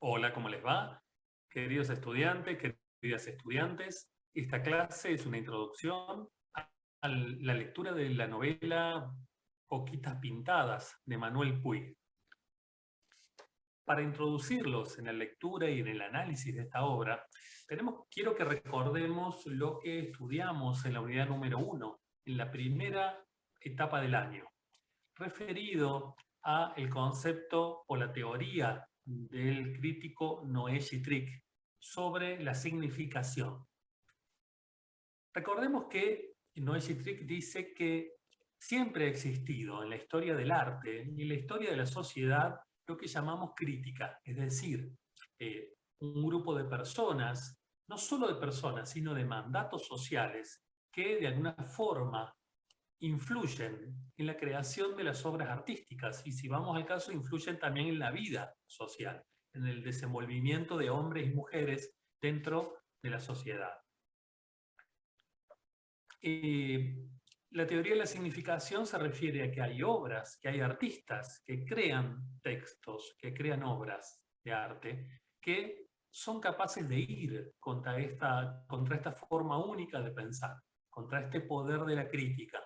Hola, ¿cómo les va? Queridos estudiantes, queridas estudiantes, esta clase es una introducción a la lectura de la novela Boquitas Pintadas de Manuel Puig. Para introducirlos en la lectura y en el análisis de esta obra, quiero que recordemos lo que estudiamos en la unidad número 1, en la primera etapa del año, referido a el concepto o la teoría del crítico Noé Gittrich sobre la significación. Recordemos que Noé Gittrich dice que siempre ha existido en la historia del arte y en la historia de la sociedad lo que llamamos crítica, es decir, un grupo de personas, no solo de personas, sino de mandatos sociales que de alguna forma influyen en la creación de las obras artísticas y, si vamos al caso, influyen también en la vida social, en el desenvolvimiento de hombres y mujeres dentro de la sociedad. La teoría de la significación se refiere a que hay obras, que hay artistas que crean textos, que crean obras de arte, que son capaces de ir contra esta forma única de pensar, contra este poder de la crítica.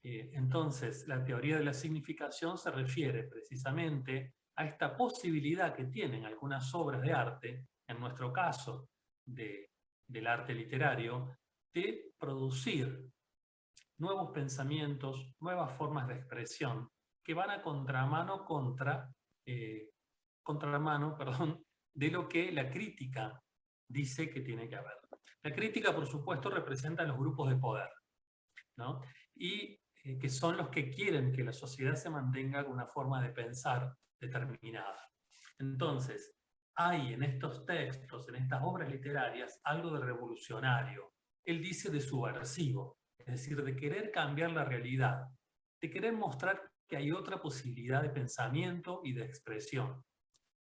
Entonces, la teoría de la significación se refiere precisamente a esta posibilidad que tienen algunas obras de arte, en nuestro caso del arte literario, de producir nuevos pensamientos, nuevas formas de expresión que van a contramano, de lo que la crítica dice que tiene que haber. La crítica, por supuesto, representa a los grupos de poder, ¿no? Y que son los que quieren que la sociedad se mantenga con una forma de pensar determinada. Entonces, hay en estos textos, en estas obras literarias, algo de revolucionario. Él dice de subversivo, es decir, de querer cambiar la realidad, de querer mostrar que hay otra posibilidad de pensamiento y de expresión.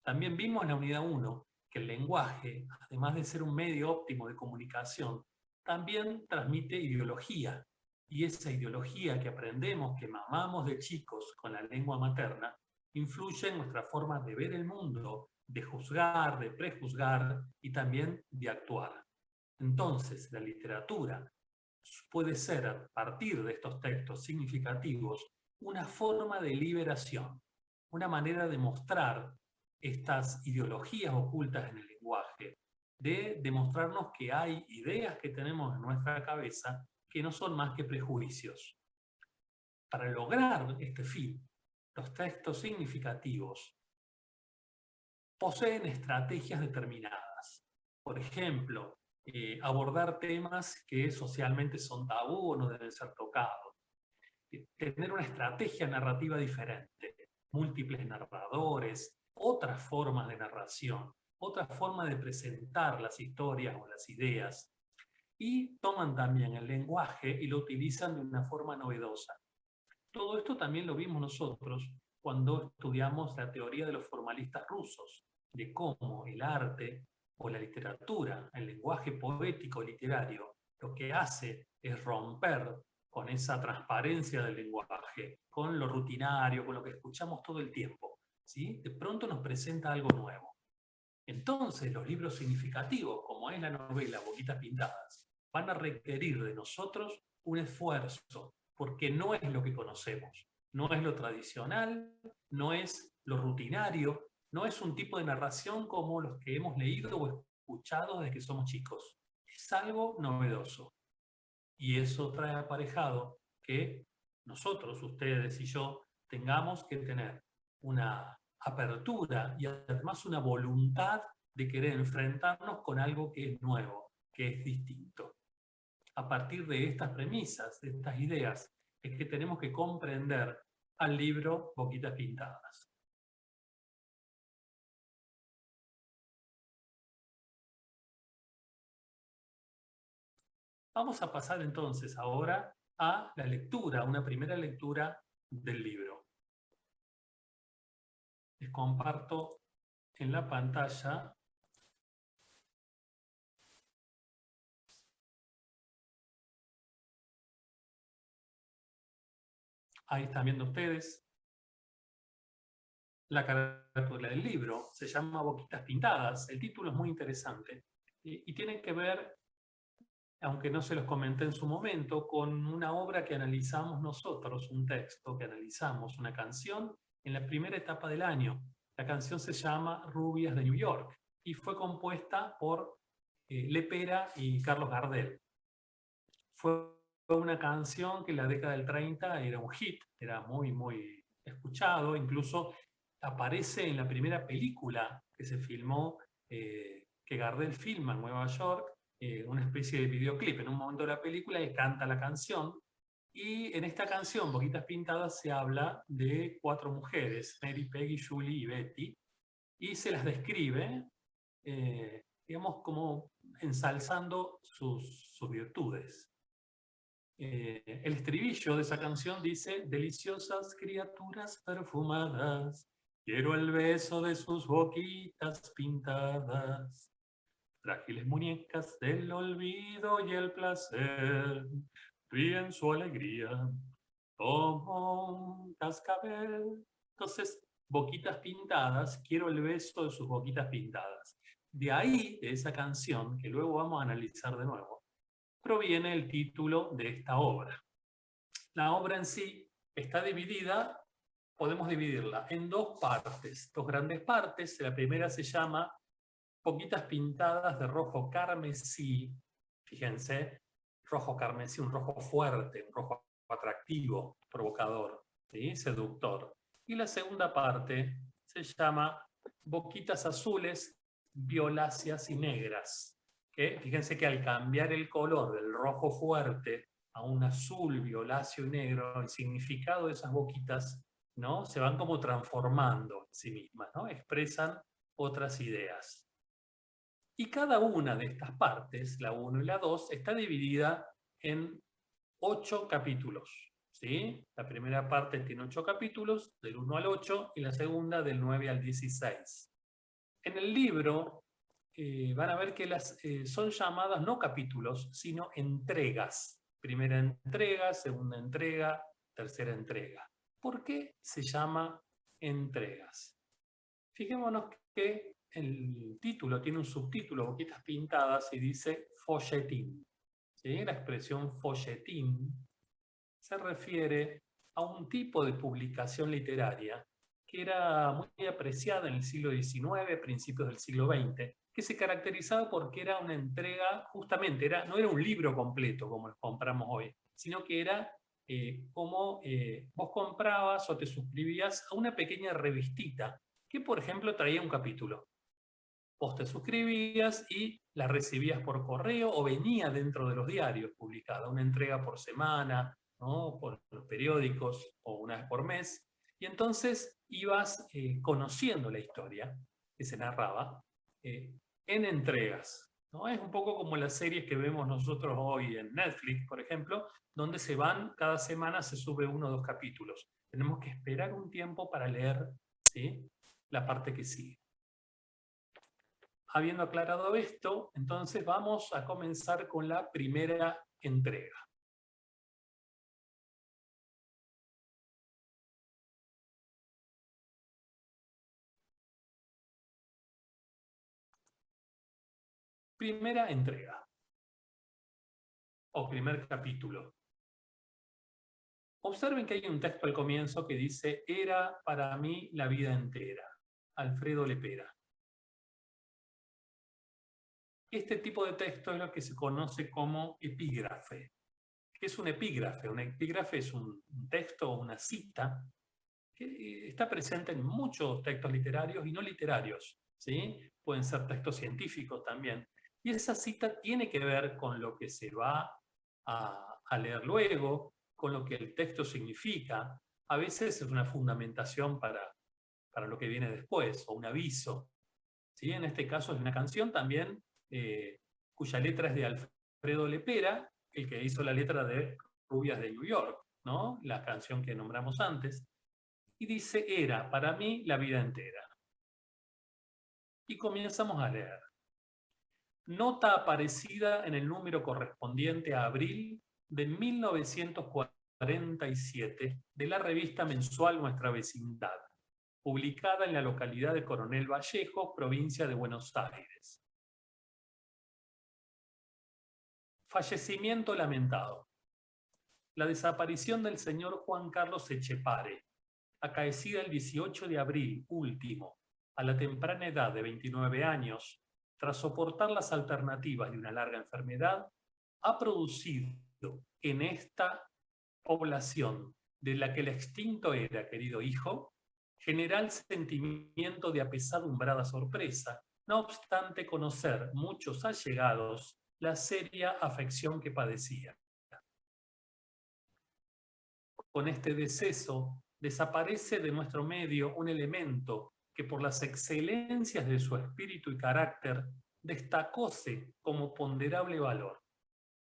También vimos en la unidad 1 que el lenguaje, además de ser un medio óptimo de comunicación, también transmite ideología. Y esa ideología que aprendemos, que mamamos de chicos con la lengua materna, influye en nuestra forma de ver el mundo, de juzgar, de prejuzgar y también de actuar. Entonces, la literatura puede ser, a partir de estos textos significativos, una forma de liberación, una manera de mostrar estas ideologías ocultas en el lenguaje, de demostrarnos que hay ideas que tenemos en nuestra cabeza que no son más que prejuicios. Para lograr este fin, los textos significativos poseen estrategias determinadas. Por ejemplo, abordar temas que socialmente son tabú o no deben ser tocados. Tener una estrategia narrativa diferente, múltiples narradores, otras formas de narración, otra forma de presentar las historias o las ideas. Y toman también el lenguaje y lo utilizan de una forma novedosa. Todo esto también lo vimos nosotros cuando estudiamos la teoría de los formalistas rusos, de cómo el arte o la literatura, el lenguaje poético literario, lo que hace es romper con esa transparencia del lenguaje, con lo rutinario, con lo que escuchamos todo el tiempo, ¿sí? De pronto nos presenta algo nuevo. Entonces los libros significativos, como es la novela Boquitas Pintadas, van a requerir de nosotros un esfuerzo, porque no es lo que conocemos, no es lo tradicional, no es lo rutinario, no es un tipo de narración como los que hemos leído o escuchado desde que somos chicos. Es algo novedoso. Y eso trae aparejado que nosotros, ustedes y yo, tengamos que tener una apertura y además una voluntad de querer enfrentarnos con algo que es nuevo, que es distinto. A partir de estas premisas, de estas ideas, es que tenemos que comprender al libro Boquitas Pintadas. Vamos a pasar entonces ahora a la lectura, una primera lectura del libro. Les comparto en la pantalla. Ahí están viendo ustedes la carátula del libro, se llama Boquitas Pintadas. El título es muy interesante y tiene que ver, aunque no se los comenté en su momento, con una obra que analizamos nosotros, un texto que analizamos, una canción, en la primera etapa del año. La canción se llama Rubias de New York y fue compuesta por Lepera y Carlos Gardel. Fue una canción que en la década del 30 era un hit, era muy, muy escuchado, incluso aparece en la primera película que se filmó, que Gardel filma en Nueva York, una especie de videoclip. En un momento de la película él canta la canción y en esta canción, Boquitas Pintadas, se habla de 4 mujeres, Mary, Peggy, Julie y Betty, y se las describe, digamos, como ensalzando sus virtudes. El estribillo de esa canción dice: deliciosas criaturas perfumadas, quiero el beso de sus boquitas pintadas, frágiles muñecas del olvido y el placer, ríen su alegría como un cascabel. Entonces, boquitas pintadas, quiero el beso de sus boquitas pintadas. De ahí, de esa canción, que luego vamos a analizar de nuevo, proviene el título de esta obra. La obra en sí está dividida, podemos dividirla en 2 partes, 2 grandes partes. La primera se llama Boquitas Pintadas de rojo carmesí. Fíjense, rojo carmesí, un rojo fuerte, un rojo atractivo, provocador, ¿sí? Seductor. Y la segunda parte se llama Boquitas Azules, Violáceas y Negras. Que fíjense que al cambiar el color del rojo fuerte a un azul, violáceo y negro, el significado de esas boquitas, ¿no?, se van como transformando en sí mismas, ¿no? Expresan otras ideas. Y cada una de estas partes, la 1 y la 2, está dividida en 8 capítulos. ¿Sí? La primera parte tiene 8 capítulos, del 1 al 8, y la segunda del 9 al 16. En el libro van a ver que son llamadas no capítulos, sino entregas. Primera entrega, segunda entrega, tercera entrega. ¿Por qué se llama entregas? Fijémonos que el título tiene un subtítulo, Boquitas Pintadas, y dice folletín. ¿Sí? La expresión folletín se refiere a un tipo de publicación literaria que era muy apreciada en el siglo XIX, principios del siglo XX, que se caracterizaba porque era una entrega, justamente, no era un libro completo como los compramos hoy, sino que era como vos comprabas o te suscribías a una pequeña revistita que, por ejemplo, traía un capítulo. Vos te suscribías y la recibías por correo o venía dentro de los diarios publicada, una entrega por semana, ¿no?, por los periódicos o una vez por mes. Y entonces ibas conociendo la historia que se narraba en entregas, ¿no? Es un poco como las series que vemos nosotros hoy en Netflix, por ejemplo, donde cada semana se sube 1 o 2 capítulos. Tenemos que esperar un tiempo para leer, ¿sí?, la parte que sigue. Habiendo aclarado esto, entonces vamos a comenzar con la primera entrega. Primera entrega, o primer capítulo. Observen que hay un texto al comienzo que dice: era para mí la vida entera. Alfredo Lepera. Este tipo de texto es lo que se conoce como epígrafe. ¿Qué es un epígrafe? Un epígrafe es un texto o una cita que está presente en muchos textos literarios y no literarios, ¿sí? Pueden ser textos científicos también. Y esa cita tiene que ver con lo que se va a leer luego, con lo que el texto significa. A veces es una fundamentación para lo que viene después, o un aviso. ¿Sí? En este caso es una canción también cuya letra es de Alfredo Lepera, el que hizo la letra de Rubias de New York, ¿no?, la canción que nombramos antes. Y dice: era para mí la vida entera. Y comenzamos a leer. Nota aparecida en el número correspondiente a abril de 1947 de la revista mensual Nuestra Vecindad. publicada en la localidad de Coronel Vallejo, provincia de Buenos Aires. Fallecimiento lamentado. La desaparición del señor Juan Carlos Etchepare, acaecida el 18 de abril último, a la temprana edad de 29 años, tras soportar las alternativas de una larga enfermedad, ha producido en esta población de la que el extinto era querido hijo, general sentimiento de apesadumbrada sorpresa, no obstante conocer muchos allegados la seria afección que padecía. Con este deceso desaparece de nuestro medio un elemento que por las excelencias de su espíritu y carácter destacóse como ponderable valor,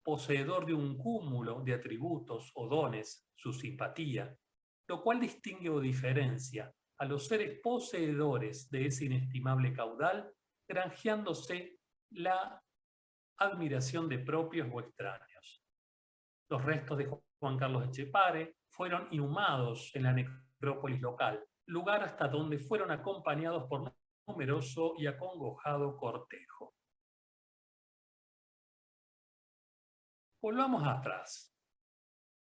poseedor de un cúmulo de atributos o dones, su simpatía, lo cual distingue o diferencia a los seres poseedores de ese inestimable caudal, granjeándose la admiración de propios o extraños. Los restos de Juan Carlos Etchepare fueron inhumados en la necrópolis local, lugar hasta donde fueron acompañados por numeroso y acongojado cortejo. Volvamos atrás.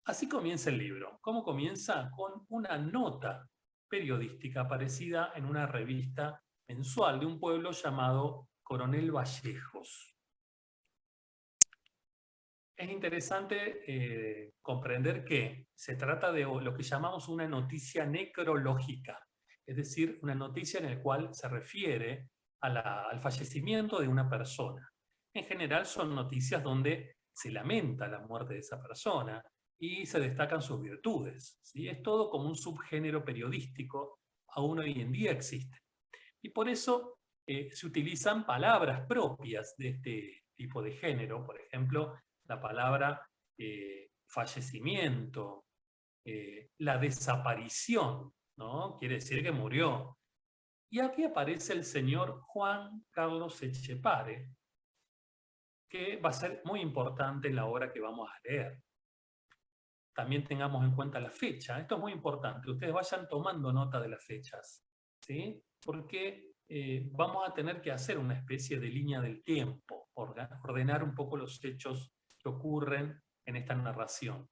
Así comienza el libro. ¿Cómo comienza? Con una nota periodística aparecida en una revista mensual de un pueblo llamado Coronel Vallejos. Es interesante comprender que se trata de lo que llamamos una noticia necrológica, es decir, una noticia en la cual se refiere al fallecimiento de una persona. En general son noticias donde se lamenta la muerte de esa persona y se destacan sus virtudes, ¿sí? Es todo como un subgénero periodístico, aún hoy en día existe. Y por eso se utilizan palabras propias de este tipo de género, por ejemplo, la palabra fallecimiento, la desaparición, ¿no? Quiere decir que murió. Y aquí aparece el señor Juan Carlos Etchepare, que va a ser muy importante en la obra que vamos a leer. También tengamos en cuenta la fecha. Esto es muy importante. Ustedes vayan tomando nota de las fechas, ¿sí? Porque vamos a tener que hacer una especie de línea del tiempo, ordenar un poco los hechos que ocurren en esta narración.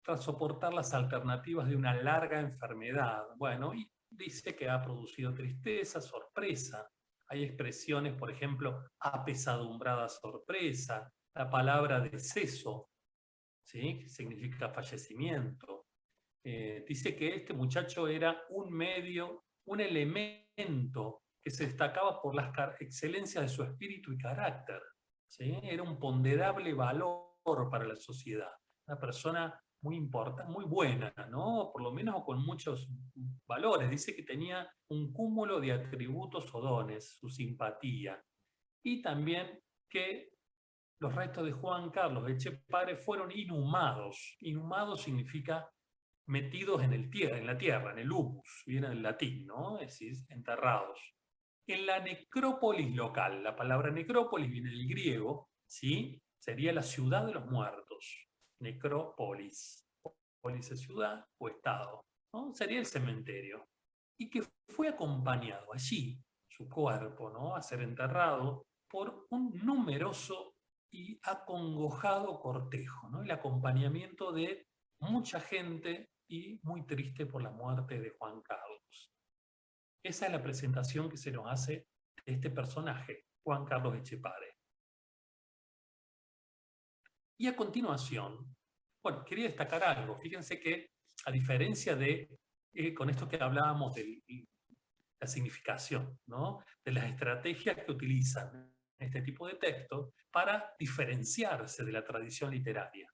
Tras soportar las alternativas de una larga enfermedad, bueno, y dice que ha producido tristeza, sorpresa. Hay expresiones, por ejemplo, apesadumbrada sorpresa, la palabra deceso, ¿sí? Que significa fallecimiento. Dice que este muchacho era un medio, un elemento que se destacaba por las excelencias de su espíritu y carácter, ¿sí? Era un ponderable valor para la sociedad, una persona muy importante, muy buena, ¿no? Por lo menos con muchos valores. Dice que tenía un cúmulo de atributos o dones, su simpatía, y también que los restos de Juan Carlos Etchepare fueron inhumados. Inhumados significa metidos en la tierra, en el humus, viene del latín, ¿no? Es decir, enterrados. En la necrópolis local, la palabra necrópolis viene del griego, ¿sí? Sería la ciudad de los muertos, necrópolis. Polis es ciudad o estado, ¿no? Sería el cementerio. Y que fue acompañado allí, su cuerpo, ¿no? A ser enterrado por un numeroso y acongojado cortejo, ¿no? El acompañamiento de mucha gente y muy triste por la muerte de Juan Carlos. Esa es la presentación que se nos hace de este personaje, Juan Carlos Etchepare. Y a continuación, bueno, quería destacar algo. Fíjense que, a diferencia de, con esto que hablábamos de la significación, ¿no? De las estrategias que utilizan este tipo de textos para diferenciarse de la tradición literaria.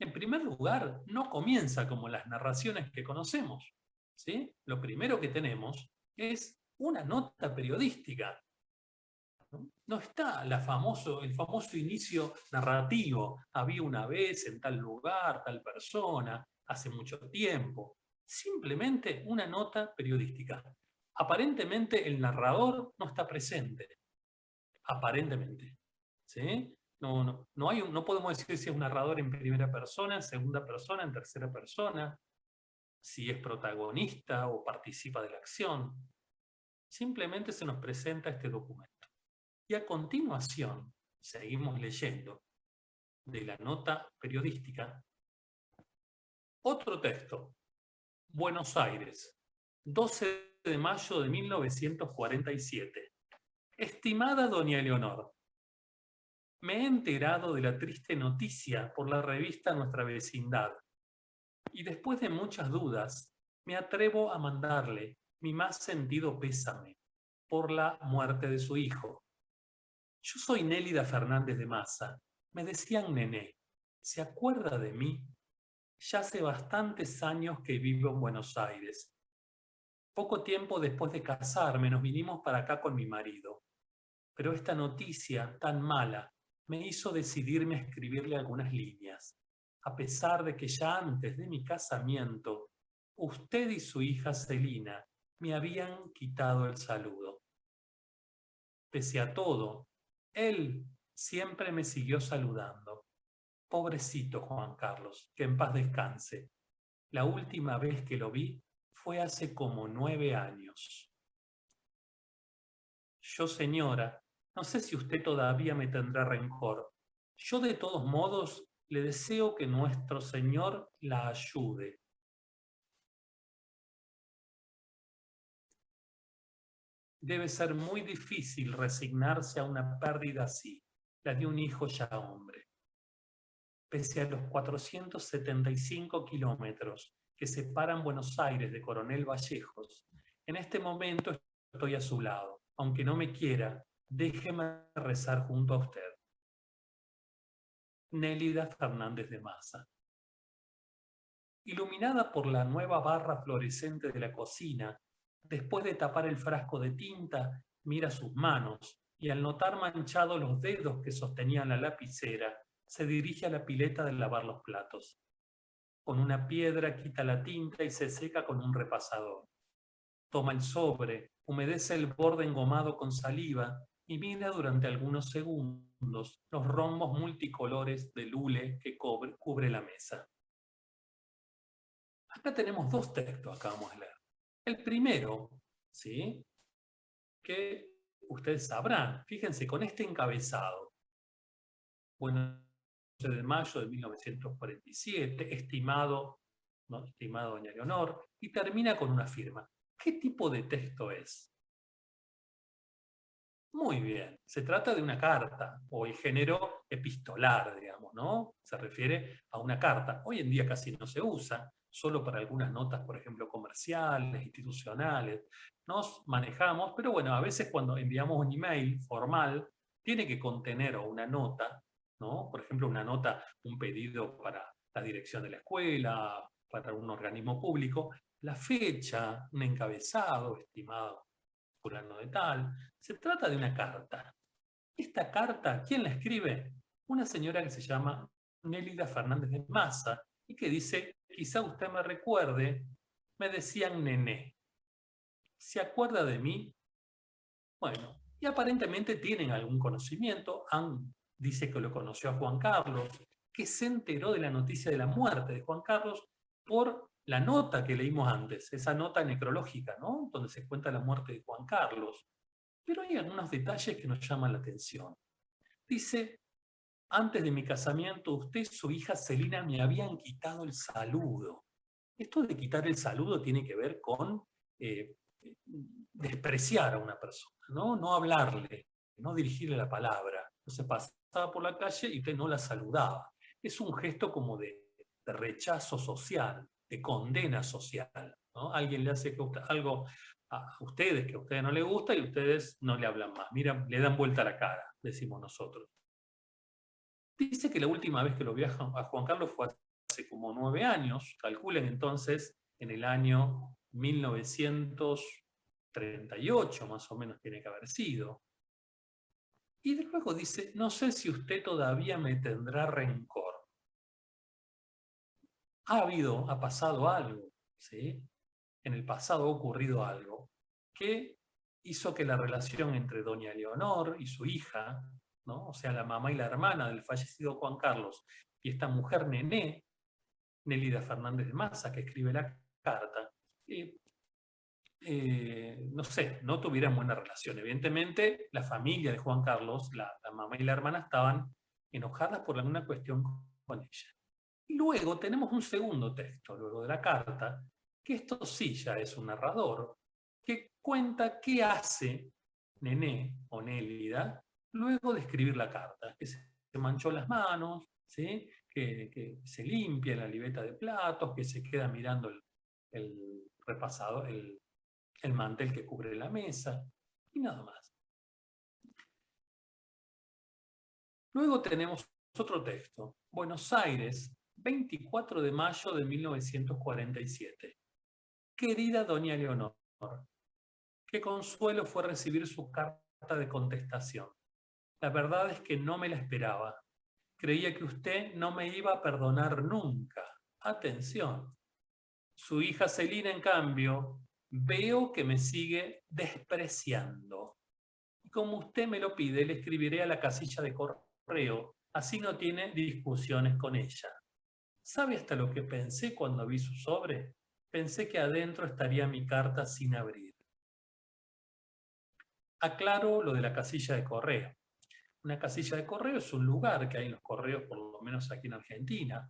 En primer lugar, no comienza como las narraciones que conocemos, ¿sí? Lo primero que tenemos es una nota periodística. No está el famoso inicio narrativo. Había una vez en tal lugar, tal persona, hace mucho tiempo. Simplemente una nota periodística. Aparentemente el narrador no está presente. Aparentemente. ¿Sí? No podemos decir si es un narrador en primera persona, en segunda persona, en tercera persona. si es protagonista o participa de la acción. Simplemente se nos presenta este documento. Y a continuación, seguimos leyendo de la nota periodística, otro texto. Buenos Aires, 12 de mayo de 1947. Estimada doña Eleonor, me he enterado de la triste noticia por la revista Nuestra Vecindad y después de muchas dudas me atrevo a mandarle mi más sentido pésame por la muerte de su hijo. Yo soy Nélida Fernández de Massa. Me decían Nené. ¿Se acuerda de mí? Ya hace bastantes años que vivo en Buenos Aires. Poco tiempo después de casarme nos vinimos para acá con mi marido. Pero esta noticia tan mala me hizo decidirme a escribirle algunas líneas, a pesar de que ya antes de mi casamiento, usted y su hija Celina me habían quitado el saludo. Pese a todo, él siempre me siguió saludando. Pobrecito Juan Carlos, que en paz descanse. La última vez que lo vi fue hace como 9 años. Yo, señora, no sé si usted todavía me tendrá rencor. Yo de todos modos le deseo que nuestro Señor la ayude. Debe ser muy difícil resignarse a una pérdida así, la de un hijo ya hombre. Pese a los 475 kilómetros que separan Buenos Aires de Coronel Vallejos, en este momento estoy a su lado. Aunque no me quiera, déjeme rezar junto a usted. Nélida Fernández de Massa. Iluminada por la nueva barra fluorescente de la cocina, después de tapar el frasco de tinta, mira sus manos y al notar manchados los dedos que sostenían la lapicera, se dirige a la pileta de lavar los platos. Con una piedra quita la tinta y se seca con un repasador. Toma el sobre, humedece el borde engomado con saliva y mira durante algunos segundos los rombos multicolores de hule que cubre la mesa. Acá tenemos dos textos, acabamos de leer. El primero, ¿sí?, que ustedes sabrán, fíjense, con este encabezado. Bueno, 12 de mayo de 1947, estimado, ¿no?, estimado doña Leonor, y termina con una firma. ¿Qué tipo de texto es? Muy bien, se trata de una carta, o el género epistolar, digamos, ¿no? Se refiere a una carta. Hoy en día casi no se usa, solo para algunas notas, por ejemplo, comerciales, institucionales. Nos manejamos, pero bueno, a veces cuando enviamos un email formal, tiene que contener una nota, ¿no? Por ejemplo, una nota, un pedido para la dirección de la escuela, para un organismo público, la fecha, un encabezado, estimado fulano de tal. Se trata de una carta. Esta carta, ¿quién la escribe? Una señora que se llama Nélida Fernández de Massa y que dice, quizá usted me recuerde, me decían Nené. ¿Se acuerda de mí? Bueno, y aparentemente tienen algún conocimiento. Dice que lo conoció a Juan Carlos, que se enteró de la noticia de la muerte de Juan Carlos por la nota que leímos antes, esa nota necrológica, ¿no?, donde se cuenta la muerte de Juan Carlos. Pero hay algunos detalles que nos llaman la atención. Dice, antes de mi casamiento, usted y su hija Celina me habían quitado el saludo. Esto de quitar el saludo tiene que ver con despreciar a una persona, ¿no? No hablarle, no dirigirle la palabra. Entonces pasaba por la calle y usted no la saludaba. Es un gesto como de rechazo social, de condena social, ¿no? Alguien le hace algo a ustedes que a ustedes no les gusta y ustedes no le hablan más. Mira, le dan vuelta a la cara, decimos nosotros. Dice que la última vez que lo vio a Juan Carlos fue hace como 9 años. Calculen entonces, en el año 1938 más o menos tiene que haber sido. Y luego dice, no sé si usted todavía me tendrá rencor. Ha pasado algo, ¿sí? En el pasado ha ocurrido algo que hizo que la relación entre doña Leonor y su hija, ¿no?, o sea, la mamá y la hermana del fallecido Juan Carlos, y esta mujer Nené, Nélida Fernández de Massa, que escribe la carta, no sé, no tuvieran buena relación. Evidentemente, la familia de Juan Carlos, la mamá y la hermana, estaban enojadas por alguna cuestión con ella. Y luego tenemos un segundo texto, luego de la carta, que esto sí ya es un narrador, que cuenta qué hace Nené o Nélida luego de escribir la carta, que se manchó las manos, ¿sí? Que se limpia la libeta de platos, que se queda mirando el repasado, el mantel que cubre la mesa, y nada más. Luego tenemos otro texto, Buenos Aires, 24 de mayo de 1947. Querida doña Leonor, qué consuelo fue recibir su carta de contestación. La verdad es que no me la esperaba. Creía que usted no me iba a perdonar nunca. Atención. Su hija Celina, en cambio, veo que me sigue despreciando. Y como usted me lo pide, le escribiré a la casilla de correo. Así no tiene discusiones con ella. ¿Sabe hasta lo que pensé cuando vi su sobre? Pensé que adentro estaría mi carta sin abrir. Aclaro lo de la casilla de correo. Una casilla de correo es un lugar que hay en los correos, por lo menos aquí en Argentina,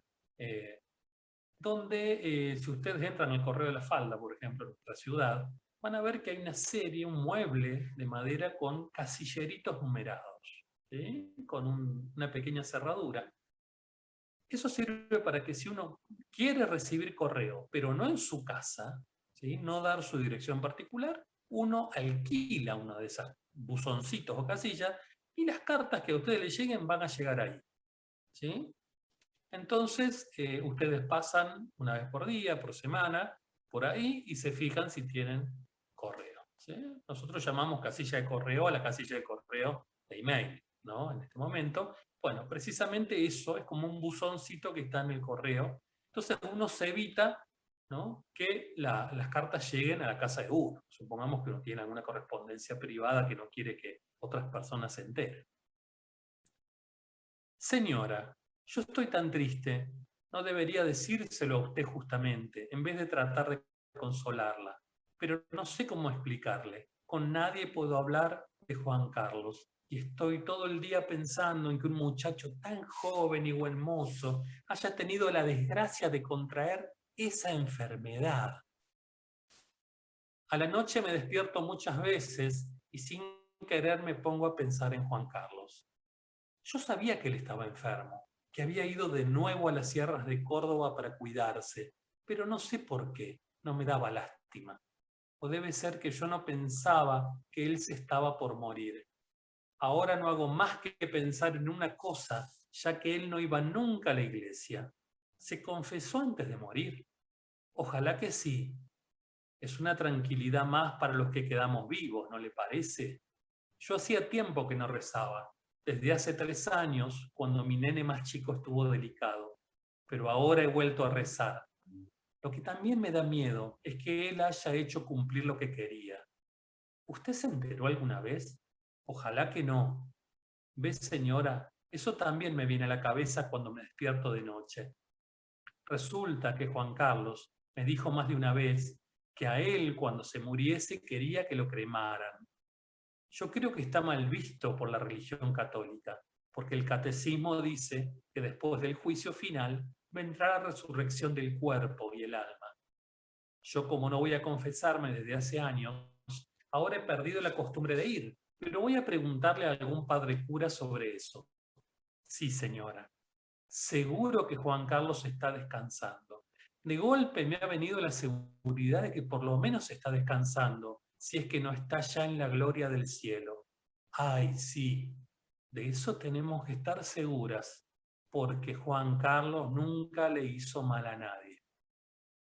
donde si ustedes entran al correo de la Falda, por ejemplo, en nuestra ciudad, van a ver que hay una serie, un mueble de madera con casilleritos numerados, ¿sí? Con una pequeña cerradura. Eso sirve para que si uno quiere recibir correo, pero no en su casa, ¿sí? No dar su dirección particular, uno alquila una de esas buzoncitos o casillas y las cartas que a ustedes les lleguen van a llegar ahí, ¿sí? Entonces, ustedes pasan una vez por día, por semana, por ahí y se fijan si tienen correo, ¿sí? Nosotros llamamos casilla de correo a la casilla de correo de email, ¿no? En este momento. Bueno, precisamente eso es como un buzoncito que está en el correo. Entonces uno se evita, ¿no? Que las cartas lleguen a la casa de uno. Supongamos que uno tiene alguna correspondencia privada que no quiere que otras personas se enteren. Señora, yo estoy tan triste. No debería decírselo a usted justamente, en vez de tratar de consolarla. Pero no sé cómo explicarle. Con nadie puedo hablar de Juan Carlos. Y estoy todo el día pensando en que un muchacho tan joven y buen mozo haya tenido la desgracia de contraer esa enfermedad. A la noche me despierto muchas veces y sin querer me pongo a pensar en Juan Carlos. Yo sabía que él estaba enfermo, que había ido de nuevo a las sierras de Córdoba para cuidarse, pero no sé por qué, no me daba lástima. O debe ser que yo no pensaba que él se estaba por morir. Ahora no hago más que pensar en una cosa, ya que él no iba nunca a la iglesia. ¿Se confesó antes de morir? Ojalá que sí. Es una tranquilidad más para los que quedamos vivos, ¿no le parece? Yo hacía tiempo que no rezaba, desde hace 3 años, cuando mi nene más chico estuvo delicado, pero ahora he vuelto a rezar. Lo que también me da miedo es que él haya hecho cumplir lo que quería. ¿Usted se enteró alguna vez? Ojalá que no. ¿Ves, señora? Eso también me viene a la cabeza cuando me despierto de noche. Resulta que Juan Carlos me dijo más de una vez que a él, cuando se muriese, quería que lo cremaran. Yo creo que está mal visto por la religión católica, porque el catecismo dice que después del juicio final vendrá la resurrección del cuerpo y el alma. Yo, como no voy a confesarme desde hace años, ahora he perdido la costumbre de ir, pero voy a preguntarle a algún padre cura sobre eso. Sí, señora. Seguro que Juan Carlos está descansando. De golpe me ha venido la seguridad de que por lo menos está descansando, si es que no está ya en la gloria del cielo. Ay, sí, de eso tenemos que estar seguras, porque Juan Carlos nunca le hizo mal a nadie.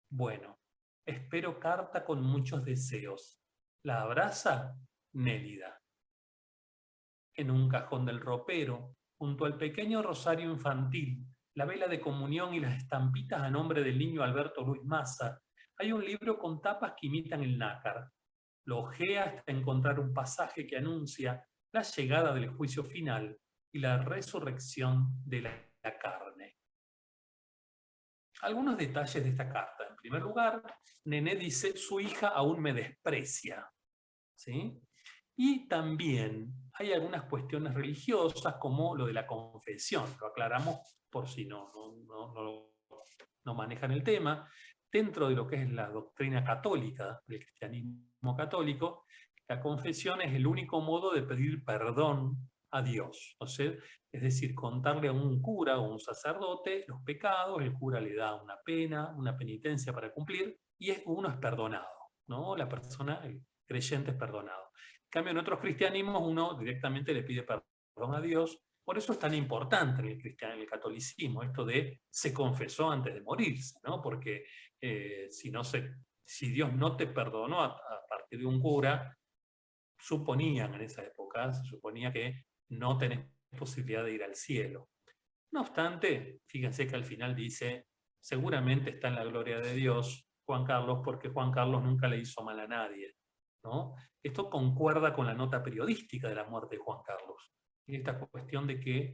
Bueno, espero carta con muchos deseos. ¿La abraza? Nélida. En un cajón del ropero, junto al pequeño rosario infantil, la vela de comunión y las estampitas a nombre del niño Alberto Luis Massa, hay un libro con tapas que imitan el nácar. Lo hojea hasta encontrar un pasaje que anuncia la llegada del juicio final y la resurrección de la carne. Algunos detalles de esta carta. En primer lugar, Nené dice, su hija aún me desprecia. ¿Sí? Y también hay algunas cuestiones religiosas, como lo de la confesión. Lo aclaramos por si no manejan el tema. Dentro de lo que es la doctrina católica, del cristianismo católico, la confesión es el único modo de pedir perdón a Dios. O sea, es decir, contarle a un cura o un sacerdote los pecados, el cura le da una pena, una penitencia para cumplir, y uno es perdonado, ¿no? La persona, el creyente es perdonado. En cambio, en otros cristianismos uno directamente le pide perdón a Dios. Por eso es tan importante en el catolicismo esto de se confesó antes de morirse, ¿no? Porque si Dios no te perdonó a partir de un cura, suponían en esa época, se suponía que no tenés posibilidad de ir al cielo. No obstante, fíjense que al final dice, seguramente está en la gloria de Dios Juan Carlos, porque Juan Carlos nunca le hizo mal a nadie, ¿no? Esto concuerda con la nota periodística de la muerte de Juan Carlos. Y esta cuestión de que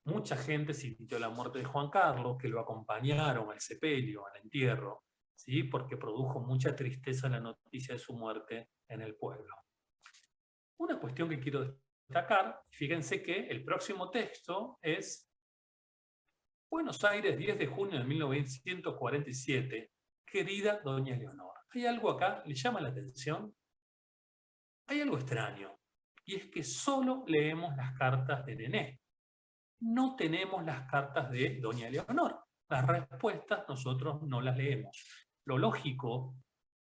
mucha gente sintió la muerte de Juan Carlos, que lo acompañaron al sepelio, al entierro, ¿sí? Porque produjo mucha tristeza la noticia de su muerte en el pueblo. Una cuestión que quiero destacar, fíjense que el próximo texto es Buenos Aires, 10 de junio de 1947, querida doña Leonor. ¿Hay algo acá? ¿Le llama la atención? Hay algo extraño, y es que solo leemos las cartas de Nené. No tenemos las cartas de doña Leonor. Las respuestas nosotros no las leemos. Lo lógico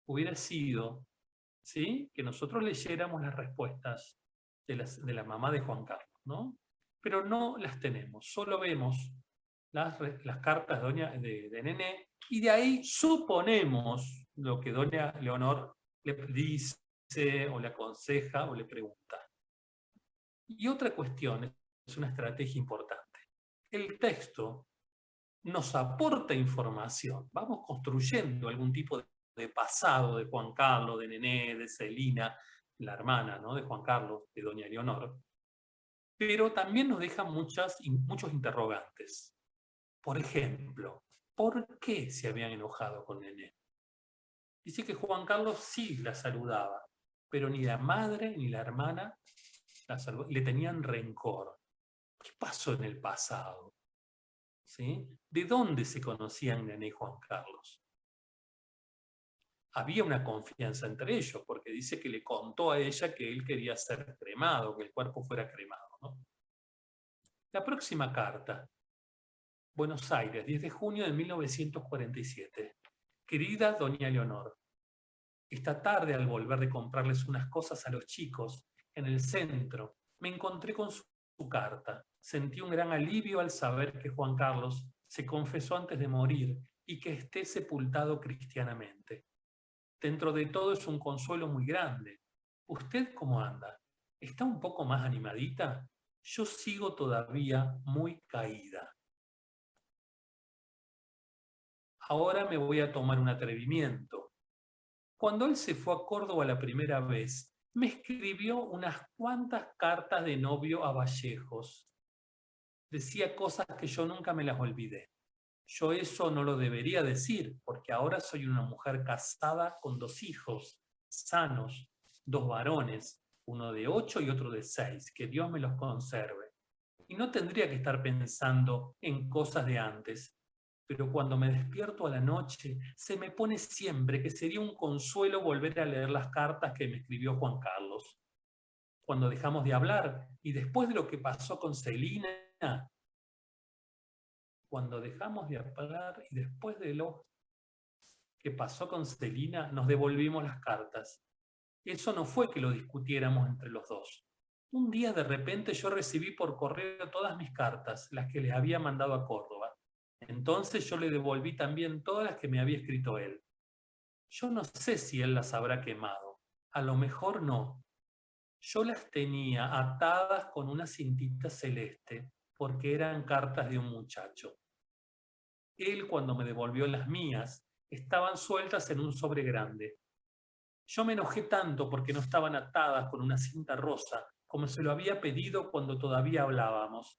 hubiera sido, ¿sí?, que nosotros leyéramos las respuestas de la mamá de Juan Carlos, ¿no? Pero no las tenemos, solo vemos las cartas de Nené, y de ahí suponemos lo que doña Leonor le dice o le aconseja o le pregunta. Y otra cuestión, es una estrategia importante. El texto nos aporta información, vamos construyendo algún tipo de pasado de Juan Carlos, de Nené, de Celina, la hermana, ¿no?, de Juan Carlos, de doña Leonor, pero también nos deja muchos interrogantes. Por ejemplo, ¿por qué se habían enojado con Nené? Dice que Juan Carlos sí la saludaba, pero ni la madre ni la hermana le tenían rencor. ¿Qué pasó en el pasado? ¿Sí? ¿De dónde se conocían Nené y Juan Carlos? Había una confianza entre ellos, porque dice que le contó a ella que él quería ser cremado, que el cuerpo fuera cremado, ¿no? La próxima carta, Buenos Aires, 10 de junio de 1947. Querida doña Leonor, esta tarde al volver de comprarles unas cosas a los chicos en el centro, me encontré con su carta. Sentí un gran alivio al saber que Juan Carlos se confesó antes de morir y que esté sepultado cristianamente. Dentro de todo es un consuelo muy grande. ¿Usted cómo anda? ¿Está un poco más animadita? Yo sigo todavía muy caída. Ahora me voy a tomar un atrevimiento. Cuando él se fue a Córdoba la primera vez, me escribió unas cuantas cartas de novio a Vallejos. Decía cosas que yo nunca me las olvidé. Yo eso no lo debería decir, porque ahora soy una mujer casada con 2 hijos, sanos, 2 varones, uno de 8 y otro de 6, que Dios me los conserve. Y no tendría que estar pensando en cosas de antes, pero cuando me despierto a la noche, se me pone siempre que sería un consuelo volver a leer las cartas que me escribió Juan Carlos. Cuando dejamos de hablar, y después de lo que pasó con Celina, cuando dejamos de hablar y después de lo que pasó con Celina, nos devolvimos las cartas. Eso no fue que lo discutiéramos entre los dos. Un día de repente yo recibí por correo todas mis cartas, las que les había mandado a Córdoba. Entonces yo le devolví también todas las que me había escrito él. Yo no sé si él las habrá quemado. A lo mejor no. Yo las tenía atadas con una cintita celeste porque eran cartas de un muchacho. Él, cuando me devolvió las mías, estaban sueltas en un sobre grande. Yo me enojé tanto porque no estaban atadas con una cinta rosa, como se lo había pedido cuando todavía hablábamos.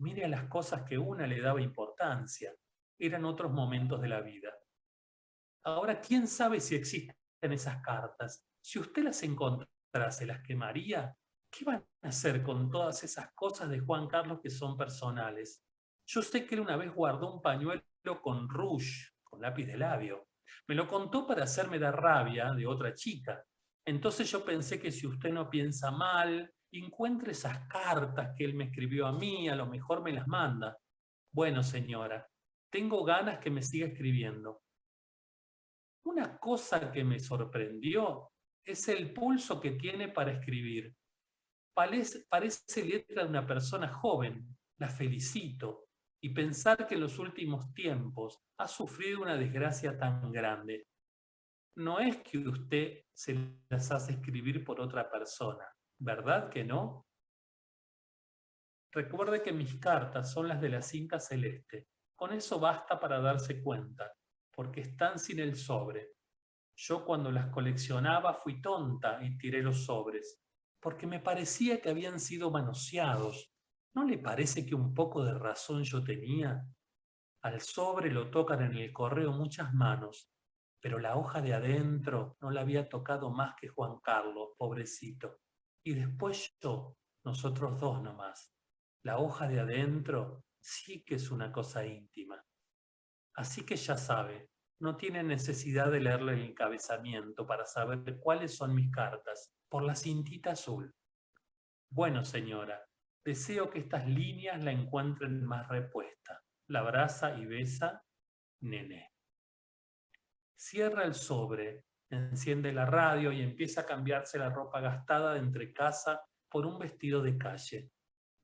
Mire a las cosas que una le daba importancia. eran otros momentos de la vida. Ahora, ¿quién sabe si existen esas cartas? Si usted las encontrase, ¿las quemaría? ¿Qué van a hacer con todas esas cosas de Juan Carlos que son personales? Yo sé que él una vez guardó un pañuelo con rouge, con lápiz de labio. Me lo contó para hacerme dar rabia de otra chica. Entonces yo pensé que si usted no piensa mal, encuentre esas cartas que él me escribió a mí, a lo mejor me las manda. Bueno, señora, tengo ganas que me siga escribiendo. Una cosa que me sorprendió es el pulso que tiene para escribir. Parece letra de una persona joven. La felicito. Y pensar que en los últimos tiempos ha sufrido una desgracia tan grande. No es que usted se las hace escribir por otra persona, ¿verdad que no? Recuerde que mis cartas son las de la cinta celeste. Con eso basta para darse cuenta, porque están sin el sobre. Yo cuando las coleccionaba fui tonta y tiré los sobres, porque me parecía que habían sido manoseados. ¿No le parece que un poco de razón yo tenía? Al sobre lo tocan en el correo muchas manos, pero la hoja de adentro no la había tocado más que Juan Carlos, pobrecito. Y después yo, nosotros dos nomás. La hoja de adentro sí que es una cosa íntima. Así que ya sabe, no tiene necesidad de leerle el encabezamiento para saber cuáles son mis cartas, por la cintita azul. Bueno, señora, deseo que estas líneas la encuentren más repuesta. La abraza y besa, Nené. Cierra el sobre, enciende la radio y empieza a cambiarse la ropa gastada de entre casa por un vestido de calle.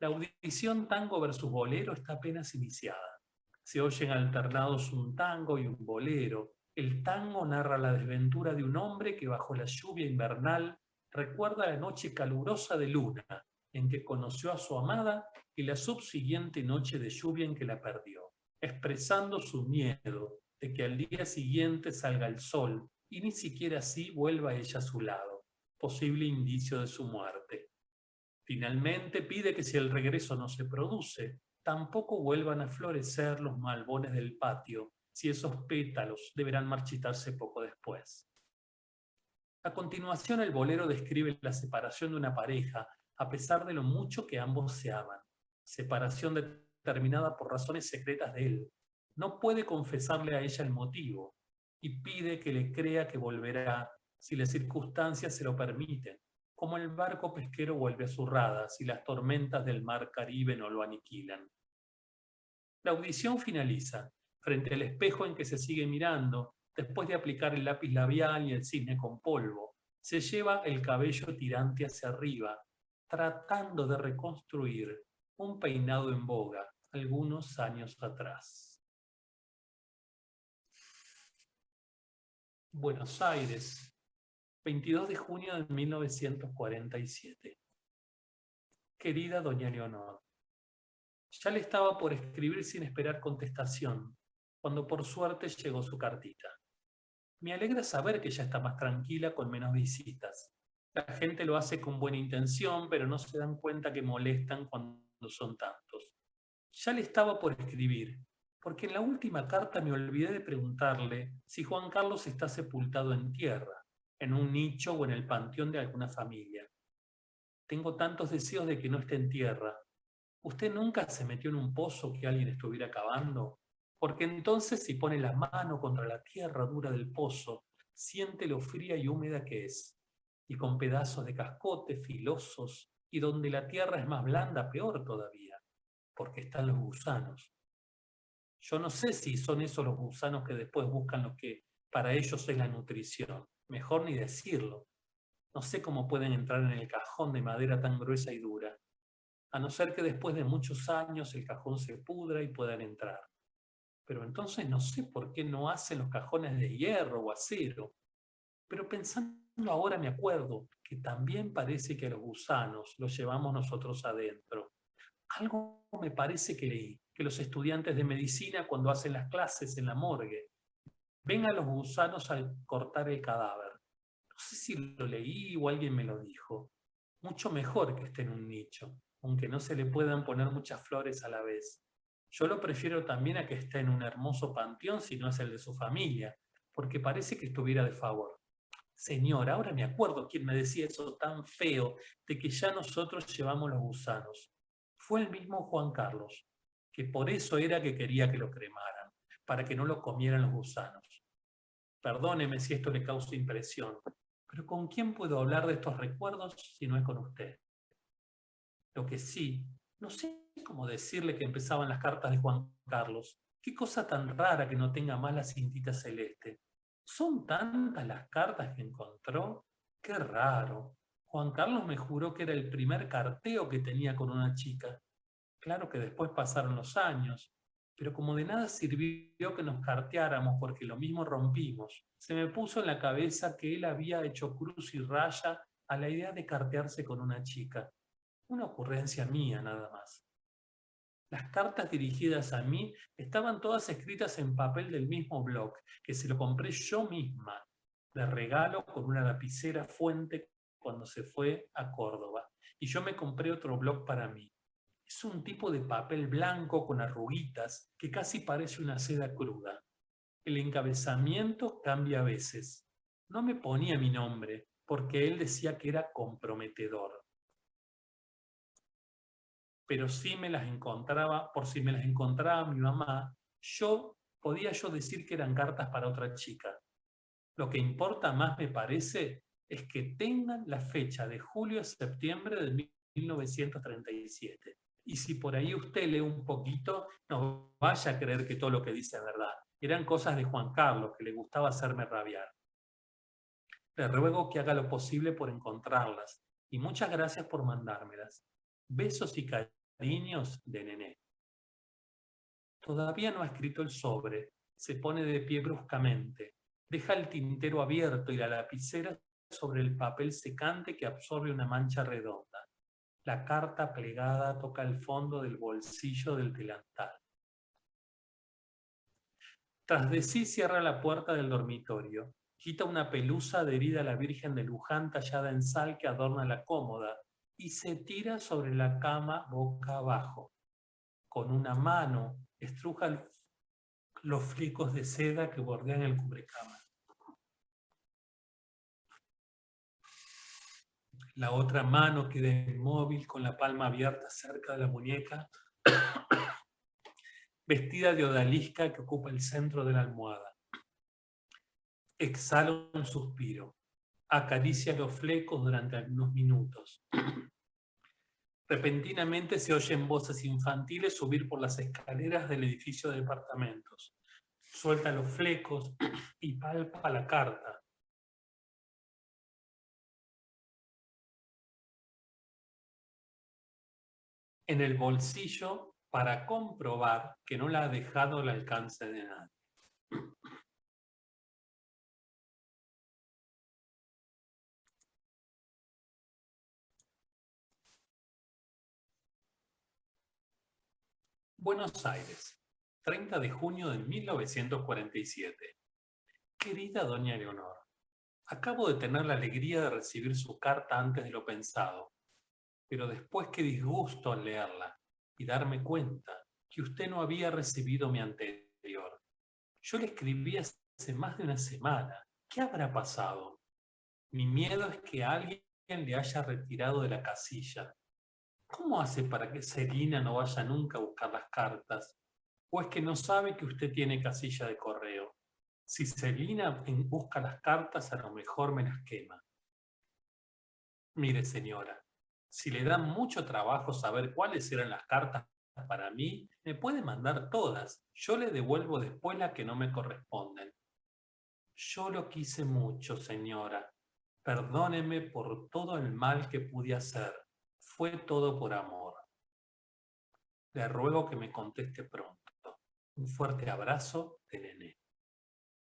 La audición tango versus bolero está apenas iniciada. Se oyen alternados un tango y un bolero. El tango narra la desventura de un hombre que bajo la lluvia invernal recuerda la noche calurosa de luna en que conoció a su amada y la subsiguiente noche de lluvia en que la perdió, expresando su miedo de que al día siguiente salga el sol y ni siquiera así vuelva ella a su lado, posible indicio de su muerte. Finalmente pide que si el regreso no se produce, tampoco vuelvan a florecer los malbones del patio, si esos pétalos deberán marchitarse poco después. A continuación, el bolero describe la separación de una pareja, a pesar de lo mucho que ambos se aman. Separación determinada por razones secretas de él. No puede confesarle a ella el motivo y pide que le crea que volverá si las circunstancias se lo permiten, como el barco pesquero vuelve a su rada si las tormentas del mar Caribe no lo aniquilan. La audición finaliza frente al espejo en que se sigue mirando, después de aplicar el lápiz labial y el cisne con polvo. Se lleva el cabello tirante hacia arriba, tratando de reconstruir un peinado en boga algunos años atrás. Buenos Aires, 22 de junio de 1947. Querida doña Leonor, ya le estaba por escribir sin esperar contestación, cuando por suerte llegó su cartita. Me alegra saber que ya está más tranquila con menos visitas. La gente lo hace con buena intención, pero no se dan cuenta que molestan cuando son tantos. Ya le estaba por escribir, porque en la última carta me olvidé de preguntarle si Juan Carlos está sepultado en tierra, en un nicho o en el panteón de alguna familia. Tengo tantos deseos de que no esté en tierra. ¿Usted nunca se metió en un pozo que alguien estuviera cavando? Porque entonces si pone la mano contra la tierra dura del pozo, siente lo fría y húmeda que es, y con pedazos de cascote filosos, y donde la tierra es más blanda, peor todavía, porque están los gusanos. Yo no sé si son esos los gusanos que después buscan lo que para ellos es la nutrición. Mejor ni decirlo. No sé cómo pueden entrar en el cajón de madera tan gruesa y dura, a no ser que después de muchos años el cajón se pudra y puedan entrar. Pero entonces no sé por qué no hacen los cajones de hierro o acero. Pero pensando ahora me acuerdo que también parece que a los gusanos los llevamos nosotros adentro. Algo me parece que leí, que los estudiantes de medicina cuando hacen las clases en la morgue ven a los gusanos al cortar el cadáver. No sé si lo leí o alguien me lo dijo. Mucho mejor que esté en un nicho, aunque no se le puedan poner muchas flores a la vez. Yo lo prefiero también a que esté en un hermoso panteón si no es el de su familia, porque parece que estuviera de favor. Señora, ahora me acuerdo quién me decía eso tan feo de que ya nosotros llevamos los gusanos. Fue el mismo Juan Carlos, que por eso era que quería que lo cremaran, para que no lo comieran los gusanos. Perdóneme si esto le causa impresión, pero ¿con quién puedo hablar de estos recuerdos si no es con usted? Lo que sí, no sé cómo decirle que empezaban las cartas de Juan Carlos. Qué cosa tan rara que no tenga más la cintita celeste. ¿Son tantas las cartas que encontró? Qué raro. Juan Carlos me juró que era el primer carteo que tenía con una chica. Claro que después pasaron los años, pero como de nada sirvió que nos carteáramos porque lo mismo rompimos, se me puso en la cabeza que él había hecho cruz y raya a la idea de cartearse con una chica. Una ocurrencia mía nada más. Las cartas dirigidas a mí estaban todas escritas en papel del mismo blog, que se lo compré yo misma, de regalo con una lapicera Fuente cuando se fue a Córdoba. Y yo me compré otro blog para mí. Es un tipo de papel blanco con arruguitas que casi parece una seda cruda. El encabezamiento cambia a veces. No me ponía mi nombre, porque él decía que era comprometedor. Pero si me las encontraba, por si me las encontraba mi mamá, podía yo decir que eran cartas para otra chica. Lo que importa más, me parece, es que tengan la fecha de julio a septiembre de 1937. Y si por ahí usted lee un poquito, no vaya a creer que todo lo que dice es verdad. Eran cosas de Juan Carlos, que le gustaba hacerme rabiar. Le ruego que haga lo posible por encontrarlas. Y muchas gracias por mandármelas. Besos y cariños de Nené. Todavía no ha escrito el sobre. Se pone de pie bruscamente. Deja el tintero abierto y la lapicera sobre el papel secante que absorbe una mancha redonda. La carta plegada toca el fondo del bolsillo del delantal. Tras de sí cierra la puerta del dormitorio. Quita una pelusa adherida a la Virgen de Luján tallada en sal que adorna la cómoda y se tira sobre la cama boca abajo. Con una mano estruja los flecos de seda que bordean el cubrecama. La otra mano queda inmóvil con la palma abierta cerca de la muñeca, vestida de odalisca que ocupa el centro de la almohada. Exhala un suspiro. Acaricia los flecos durante algunos minutos. Repentinamente se oyen voces infantiles subir por las escaleras del edificio de departamentos. Suelta los flecos y palpa la carta. En el bolsillo para comprobar que no la ha dejado al alcance de nadie. Buenos Aires, 30 de junio de 1947. Querida doña Leonor, acabo de tener la alegría de recibir su carta antes de lo pensado, pero después qué disgusto al leerla y darme cuenta que usted no había recibido mi anterior. Yo le escribí hace más de una semana. ¿Qué habrá pasado? Mi miedo es que alguien le haya retirado de la casilla. ¿Cómo hace para que Selina no vaya nunca a buscar las cartas? ¿O es que no sabe que usted tiene casilla de correo? Si Selina busca las cartas, a lo mejor me las quema. Mire, señora, si le da mucho trabajo saber cuáles eran las cartas para mí, me puede mandar todas. Yo le devuelvo después las que no me corresponden. Yo lo quise mucho, señora. Perdóneme por todo el mal que pude hacer. Fue todo por amor. Le ruego que me conteste pronto. Un fuerte abrazo de Nené.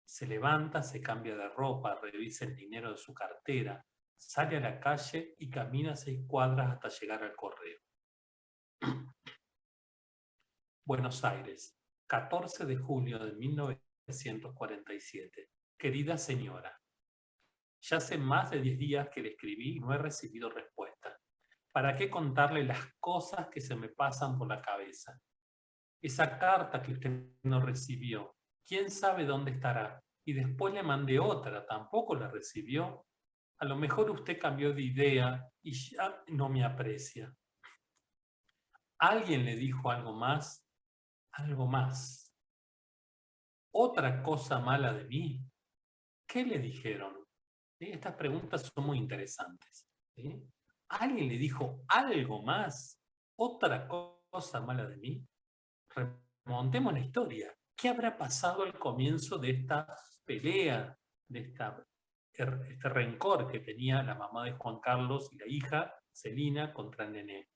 Se levanta, se cambia de ropa, revisa el dinero de su cartera, sale a la calle y camina 6 cuadras hasta llegar al correo. Buenos Aires, 14 de julio de 1947. Querida señora, ya hace más de 10 días que le escribí y no he recibido respuesta. ¿Para qué contarle las cosas que se me pasan por la cabeza? esa carta que usted no recibió, quién sabe dónde estará. Y después le mandé otra, tampoco la recibió. A lo mejor usted cambió de idea y ya no me aprecia. ¿Alguien le dijo algo más? Algo más. ¿Otra cosa mala de mí? ¿Qué le dijeron? ¿Sí? Estas preguntas son muy interesantes. ¿Sí? ¿Alguien le dijo algo más? ¿Otra cosa mala de mí? Remontemos la historia. ¿Qué habrá pasado al comienzo de esta pelea, de este rencor que tenía la mamá de Juan Carlos y la hija, Celina, contra el nené?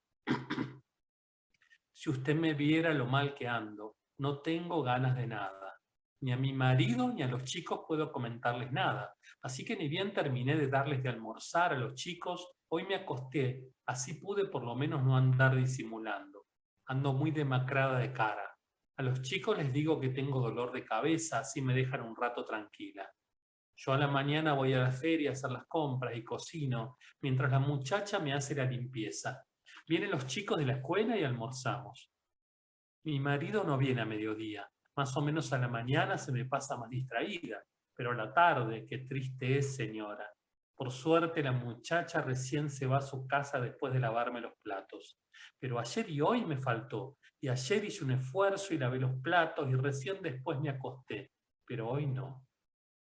Si usted me viera lo mal que ando, no tengo ganas de nada. Ni a mi marido ni a los chicos puedo comentarles nada. Así que ni bien terminé de darles de almorzar a los chicos, hoy me acosté. Así pude por lo menos no andar disimulando. Ando muy demacrada de cara. A los chicos les digo que tengo dolor de cabeza, así me dejan un rato tranquila. Yo a la mañana voy a la feria a hacer las compras y cocino, mientras la muchacha me hace la limpieza. Vienen los chicos de la escuela y almorzamos. Mi marido no viene a mediodía. Más o menos a la mañana se me pasa más distraída, pero a la tarde, qué triste es, señora. Por suerte la muchacha recién se va a su casa después de lavarme los platos. Pero ayer y hoy me faltó, y ayer hice un esfuerzo y lavé los platos y recién después me acosté. Pero hoy no.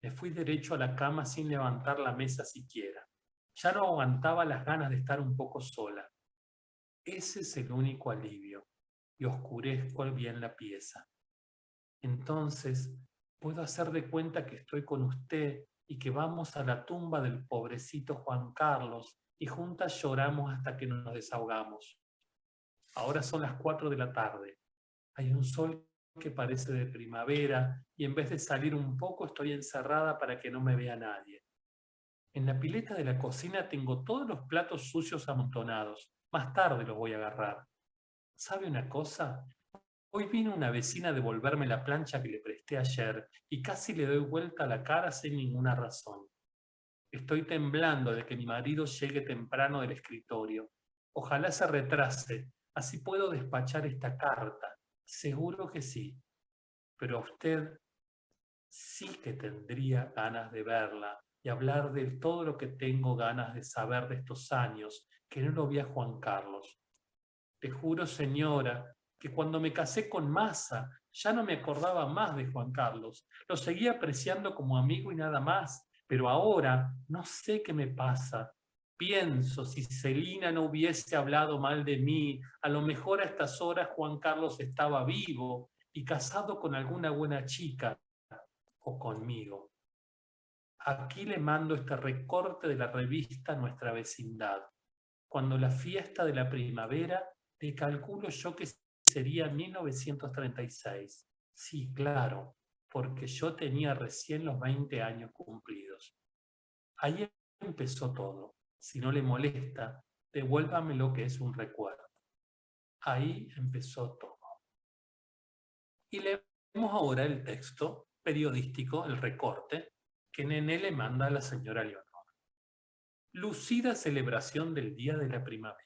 Me fui derecho a la cama sin levantar la mesa siquiera. Ya no aguantaba las ganas de estar un poco sola. Ese es el único alivio, y oscurezco bien la pieza. Entonces puedo hacer de cuenta que estoy con usted y que vamos a la tumba del pobrecito Juan Carlos y juntas lloramos hasta que nos desahogamos. Ahora son las 4 de la tarde. Hay un sol que parece de primavera y en vez de salir un poco estoy encerrada para que no me vea nadie. En la pileta de la cocina tengo todos los platos sucios amontonados. Más tarde los voy a agarrar. ¿Sabe una cosa? Hoy vino una vecina a devolverme la plancha que le presté ayer y casi le doy vuelta a la cara sin ninguna razón. Estoy temblando de que mi marido llegue temprano del escritorio. Ojalá se retrase, así puedo despachar esta carta. Seguro que sí. Pero a usted sí que tendría ganas de verla y hablar de todo lo que tengo ganas de saber de estos años que no lo vi a Juan Carlos. Te juro, señora, que cuando me casé con Massa ya no me acordaba más de Juan Carlos. Lo seguía apreciando como amigo y nada más, pero ahora no sé qué me pasa. Pienso, si Celina no hubiese hablado mal de mí, a lo mejor a estas horas Juan Carlos estaba vivo y casado con alguna buena chica o conmigo. Aquí le mando este recorte de la revista Nuestra Vecindad. Cuando la fiesta de la primavera, te calculo yo que sería 1936. Sí, claro, porque yo tenía recién los 20 años cumplidos. Ahí empezó todo. Si no le molesta, devuélvame lo que es un recuerdo. Ahí empezó todo. Y leemos ahora el texto periodístico, el recorte, que Nené le manda a la señora Leonor. Lucida celebración del Día de la Primavera.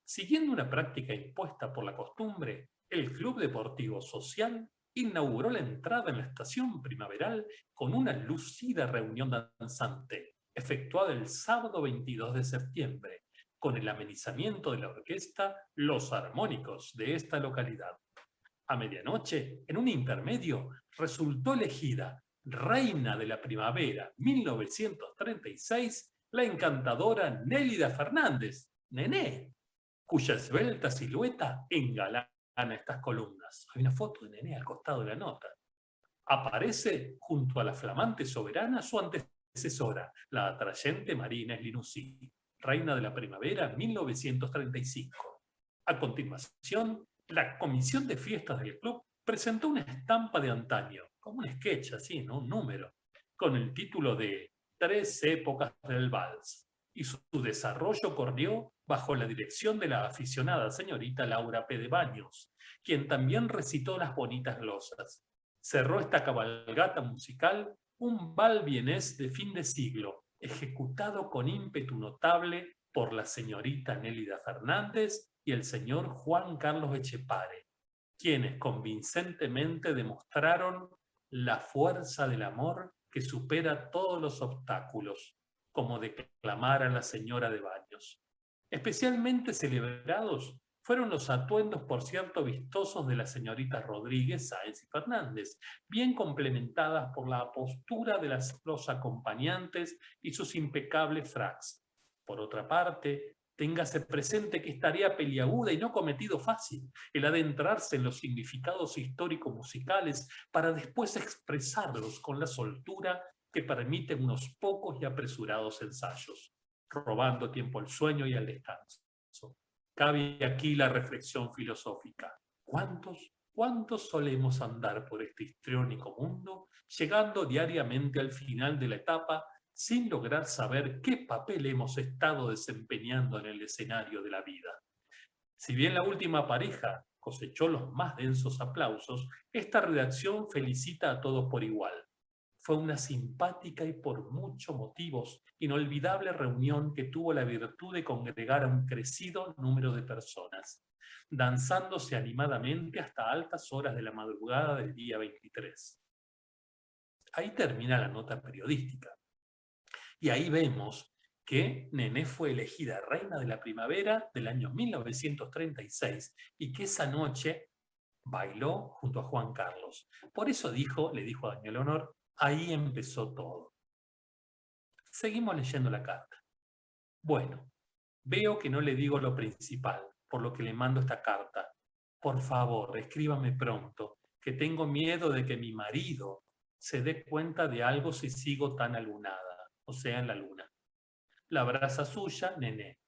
Siguiendo una práctica impuesta por la costumbre, el Club Deportivo Social inauguró la entrada en la estación primaveral con una lucida reunión danzante, efectuada el sábado 22 de septiembre, con el amenizamiento de la orquesta Los Armónicos de esta localidad. A medianoche, en un intermedio, resultó elegida Reina de la Primavera 1936 la encantadora Nélida Fernández, Nené, cuya esbelta silueta engalana estas columnas. Hay una foto de Nené al costado de la nota. Aparece junto a la flamante soberana su antecesora, la atrayente Marina Eslinusí, reina de la primavera 1935. A continuación, la comisión de fiestas del club presentó una estampa de antaño, como un sketch así, ¿no? Un número, con el título de Tres épocas del vals, y su desarrollo corrió bajo la dirección de la aficionada señorita Laura P. de Baños, quien también recitó las bonitas glosas. Cerró esta cabalgata musical un bal vienés de fin de siglo, ejecutado con ímpetu notable por la señorita Nélida Fernández y el señor Juan Carlos Echepare. quienes convincentemente demostraron la fuerza del amor que supera todos los obstáculos, como declamara la señora de Baños. Especialmente celebrados fueron los atuendos, por cierto, vistosos de las señoritas Rodríguez, Sáenz y Fernández, bien complementadas por la postura de los acompañantes y sus impecables fracs. Por otra parte, téngase presente que es tarea peliaguda y no cometido fácil el adentrarse en los significados histórico-musicales para después expresarlos con la soltura que permiten unos pocos y apresurados ensayos, robando tiempo al sueño y al descanso. Cabe aquí la reflexión filosófica. ¿Cuántos solemos andar por este histriónico mundo, llegando diariamente al final de la etapa sin lograr saber qué papel hemos estado desempeñando en el escenario de la vida? Si bien la última pareja cosechó los más densos aplausos, esta redacción felicita a todos por igual. Fue una simpática y por muchos motivos inolvidable reunión que tuvo la virtud de congregar a un crecido número de personas, danzándose animadamente hasta altas horas de la madrugada del día 23. Ahí termina la nota periodística. Y ahí vemos que Nené fue elegida reina de la primavera del año 1936 y que esa noche bailó junto a Juan Carlos. Por eso le dijo a doña Leonor, ahí empezó todo. Seguimos leyendo la carta. Bueno, veo que no le digo lo principal, por lo que le mando esta carta. Por favor, escríbame pronto, que tengo miedo de que mi marido se dé cuenta de algo si sigo tan alunada, o sea, en la luna. La abraza suya, Nené.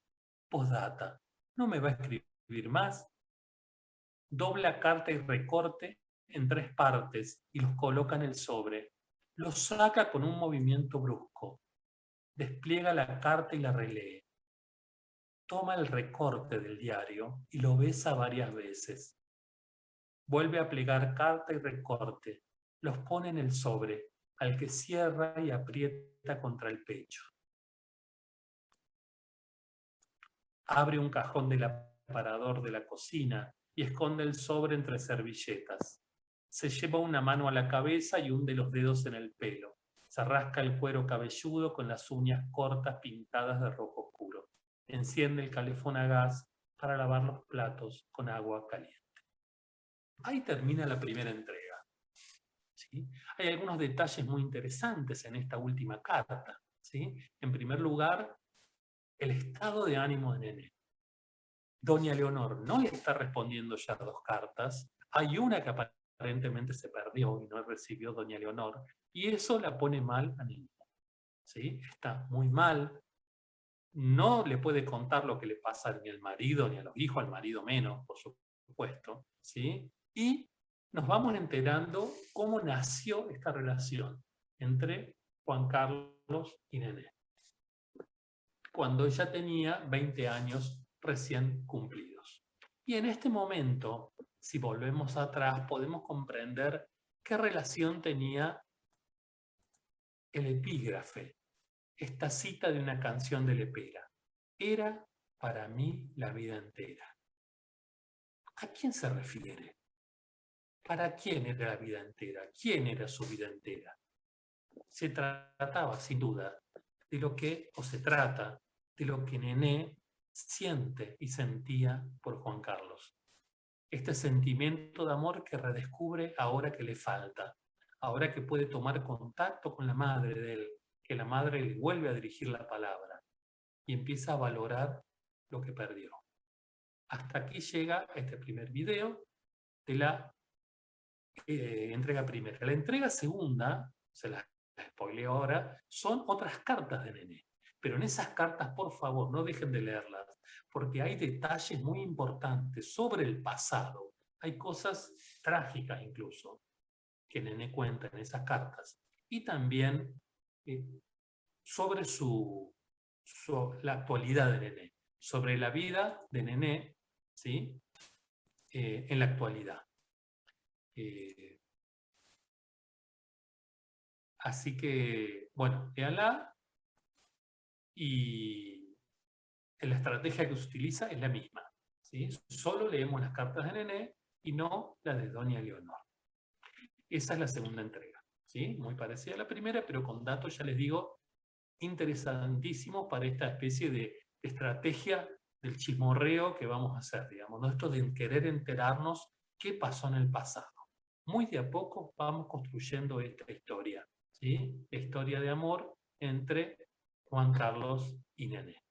Postdata, ¿no me va a escribir más? Dobla carta y recorte en 3 partes y los coloca en el sobre. Los saca con un movimiento brusco. Despliega la carta y la relee. Toma el recorte del diario y lo besa varias veces. Vuelve a plegar carta y recorte. Los pone en el sobre, al que cierra y aprieta contra el pecho. Abre un cajón del aparador de la cocina y esconde el sobre entre servilletas. Se lleva una mano a la cabeza y hunde los dedos en el pelo. Se rasca el cuero cabelludo con las uñas cortas pintadas de rojo oscuro. Enciende el calefón a gas para lavar los platos con agua caliente. Ahí termina la primera entrega. ¿Sí? Hay algunos detalles muy interesantes en esta última carta. ¿Sí? En primer lugar, el estado de ánimo de Nené. Doña Leonor no le está respondiendo ya 2 cartas. Hay una que aparentemente se perdió y no recibió doña Leonor, y eso la pone mal a Nené. ¿Sí? Está muy mal. No le puede contar lo que le pasa ni al marido ni a los hijos, al marido menos, por supuesto. ¿Sí? Y nos vamos enterando cómo nació esta relación entre Juan Carlos y Nené, cuando ella tenía 20 años recién cumplidos. Y en este momento, si volvemos atrás, podemos comprender qué relación tenía el epígrafe, esta cita de una canción de Lepera. Era para mí la vida entera. ¿A quién se refiere? ¿Para quién era la vida entera? ¿Quién era su vida entera? Se trataba, sin duda, de lo que, o se trata, de lo que Nené siente y sentía por Juan Carlos. Este sentimiento de amor que redescubre ahora que le falta, ahora que puede tomar contacto con la madre de él, que la madre le vuelve a dirigir la palabra y empieza a valorar lo que perdió. Hasta aquí llega este primer video de la entrega primera. La entrega segunda, se la spoileo ahora, son otras cartas de Nené. Pero en esas cartas, por favor, no dejen de leerlas, porque hay detalles muy importantes sobre el pasado. Hay cosas trágicas incluso que Nené cuenta en esas cartas. Y también sobre la actualidad de Nené, sobre la vida de Nené, ¿sí? En la actualidad. Así que, bueno, léanla y la estrategia que se utiliza es la misma. ¿Sí? Solo leemos las cartas de Nené y no la de doña Leonor. Esa es la segunda entrega, ¿sí? Muy parecida a la primera, pero con datos, ya les digo, interesantísimos para esta especie de estrategia del chismorreo que vamos a hacer, digamos, ¿no? Esto de querer enterarnos qué pasó en el pasado. Muy de a poco vamos construyendo esta historia, ¿sí? La historia de amor entre Juan Carlos y Nené.